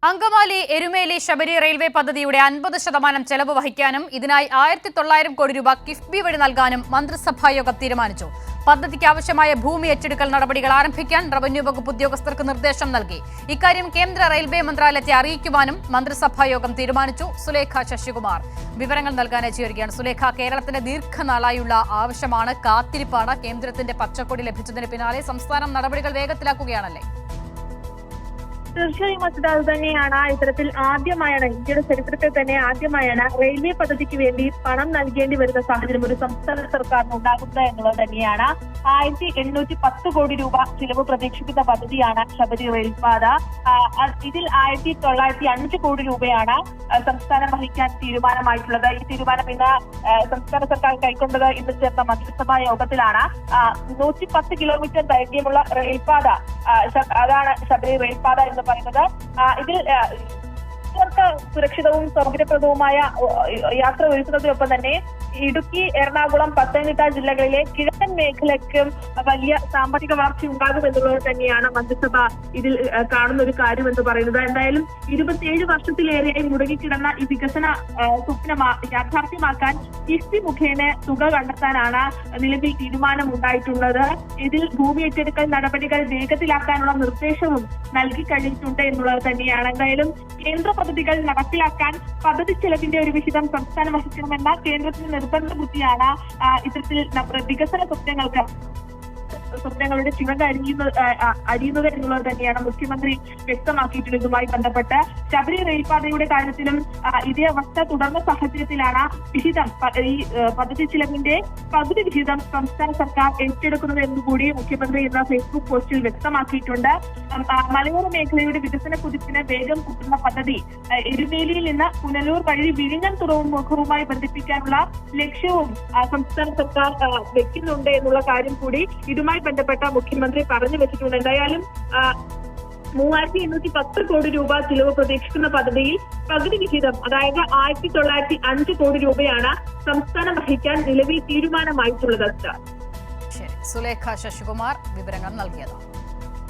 Angamaly Erumeli Sabari railway പദ്ധതിയുടെ 50% ചെലവ് വഹിക്കാനും ഇതിനായി 1900 കോടി രൂപ കിഫ്ബി വഴി നൽകാനും മന്ത്രിസഭായോഗം തീരുമാനിച്ചു. പദ്ധതിക്ക് ആവശ്യമായ ഭൂമി ഏറ്റെടുക്കൽ നടപടികൾ ആരംഭിക്കാൻ റവന്യൂ വകുപ്പ് ഉദ്യോഗസ്ഥർക്ക് നിർദ്ദേശം നൽകി. ഇക്കാര്യം കേന്ദ്ര റെയിൽവേ മന്ത്രാലയത്തെ അറിയിക്കുവാനും മന്ത്രിസഭായോഗം തീരുമാനിച്ചു. സുലേഖ ശശികുമാർ വിവരങ്ങൾ നൽകാൻ എത്തിയിരിക്കുകയാണ്. സുലേഖ, കേരളത്തിന്റെ ദീർഘനാളായുള്ള ആവശ്യമാണ്, കാത്തിരിപ്പാണ്. കേന്ദ്രത്തിന്റെ പച്ചക്കൊടി ലഭിച്ചതിന് പിന്നാലെ സംസ്ഥാനം നടപടികൾ വേഗത്തിലാക്കുകയാണല്ലേ? തീർച്ചയായും അത് തന്നെയാണ്. ഇത്തരത്തിൽ ആദ്യമായാണ്, ഇന്ത്യയുടെ ചരിത്രത്തിൽ തന്നെ ആദ്യമായാണ് റെയിൽവേ പദ്ധതിക്ക് വേണ്ടി പണം നൽകേണ്ടി വരുന്ന സാഹചര്യം ഒരു സംസ്ഥാന സർക്കാരിന് ഉണ്ടാകുന്നത് എന്നുള്ളത് തന്നെയാണ്. 1810 കോടി രൂപ ചിലവ് പ്രതീക്ഷിക്കുന്ന പദ്ധതിയാണ് ശബരി റെയിൽപാത. ഇതിൽ 1905 കോടി രൂപയാണ് സംസ്ഥാനം വഹിക്കാൻ തീരുമാനമായിട്ടുള്ളത്. ഈ തീരുമാനം ഇന്ന് സംസ്ഥാന സർക്കാർ കൈക്കൊണ്ടത് ഇന്ന് ചേർന്ന മന്ത്രിസഭാ യോഗത്തിലാണ്. 110 കിലോമീറ്റർ ദൈർഘ്യമുള്ള റെയിൽപാത, അതാണ് ശബരി റെയിൽപാത എന്ന് പറയുന്നത്. ഇതിൽ സുരക്ഷിതവും സൗകര്യപ്രദവുമായ യാത്ര ഒരുക്കുന്നതിനൊപ്പം തന്നെ ഇടുക്കി, എറണാകുളം, പത്തനംതിട്ട ജില്ലകളിലെ കിഴക്കൻ മേഖലയ്ക്കും വലിയ സാമ്പത്തിക വളർച്ച ഉണ്ടാകും എന്നുള്ളത് തന്നെയാണ് മന്ത്രിസഭ ഇതിൽ കാണുന്ന ഒരു കാര്യം എന്ന് പറയുന്നത്. എന്തായാലും 27 വർഷത്തിലേറെയായി മുടങ്ങിക്കിടന്ന ഈ വികസന സ്വപ്നം യാഥാർത്ഥ്യമാക്കാൻ കിഫ്ബി മുഖേന തുക കണ്ടെത്താനാണ് നിലവിൽ തീരുമാനം ഉണ്ടായിട്ടുള്ളത്. ഇതിൽ ഭൂമി ഏറ്റെടുക്കൽ നടപടികൾ വേഗത്തിലാക്കാനുള്ള നിർദ്ദേശവും നൽകി കഴിഞ്ഞിട്ടുണ്ട് എന്നുള്ളത് തന്നെയാണ്. എന്തായാലും കേന്ദ്ര പദ്ധതികൾ നടപ്പിലാക്കാൻ പദ്ധതി ചെലവിന്റെ ഒരു വിഹിതം സംസ്ഥാനം വഹിക്കണമെന്ന കേന്ദ്രത്തിന്റെ നിർബന്ധ ബുദ്ധിയാണ് ഇത്തരത്തിൽ വികസന സ്വപ്നങ്ങളുടെ ചിറക് അരിയുന്നത് എന്നുള്ളത് തന്നെയാണ് മുഖ്യമന്ത്രി വ്യക്തമാക്കിയിട്ടുള്ളത്. ഇതുമായി ബന്ധപ്പെട്ട് ശബരി റെയിൽപാതയുടെ കാര്യത്തിലും ഇതേ അവസ്ഥ തുടർന്ന സാഹചര്യത്തിലാണ് വിഹിതം, ഈ പദ്ധതി ചിലവിന്റെ പകുതി വിഹിതം സംസ്ഥാന സർക്കാർ ഏറ്റെടുക്കുന്നത് എന്നുകൂടി മുഖ്യമന്ത്രി ഇന്ന് ഫേസ്ബുക്ക് പോസ്റ്റിൽ വ്യക്തമാക്കിയിട്ടുണ്ട്. മലയോര മേഖലയുടെ വികസന കുതിപ്പിന് വേഗം കൂട്ടുന്ന പദ്ധതി എരുമേലിയിൽ നിന്ന് പുനലൂർ വഴി വിഴിഞ്ഞം തുറമുഖവുമായി ബന്ധിപ്പിക്കാനുള്ള ലക്ഷ്യവും സംസ്ഥാന സർക്കാർ വെക്കുന്നുണ്ട് എന്നുള്ള കാര്യം കൂടി ഇതുമായി ബന്ധപ്പെട്ട മുഖ്യമന്ത്രി പറഞ്ഞു വെച്ചിട്ടുണ്ട്. എന്തായാലും 3810 കോടി രൂപ ചിലവ് പ്രതീക്ഷിക്കുന്ന പദ്ധതിയിൽ പകുതി വിഹിതം, അതായത് 1905 കോടി രൂപയാണ് സംസ്ഥാനം വഹിക്കാൻ നിലവിൽ തീരുമാനമായിട്ടുള്ളത്. സുലേഖ ശശികുമാർ വിവരങ്ങൾ നൽകിയത്.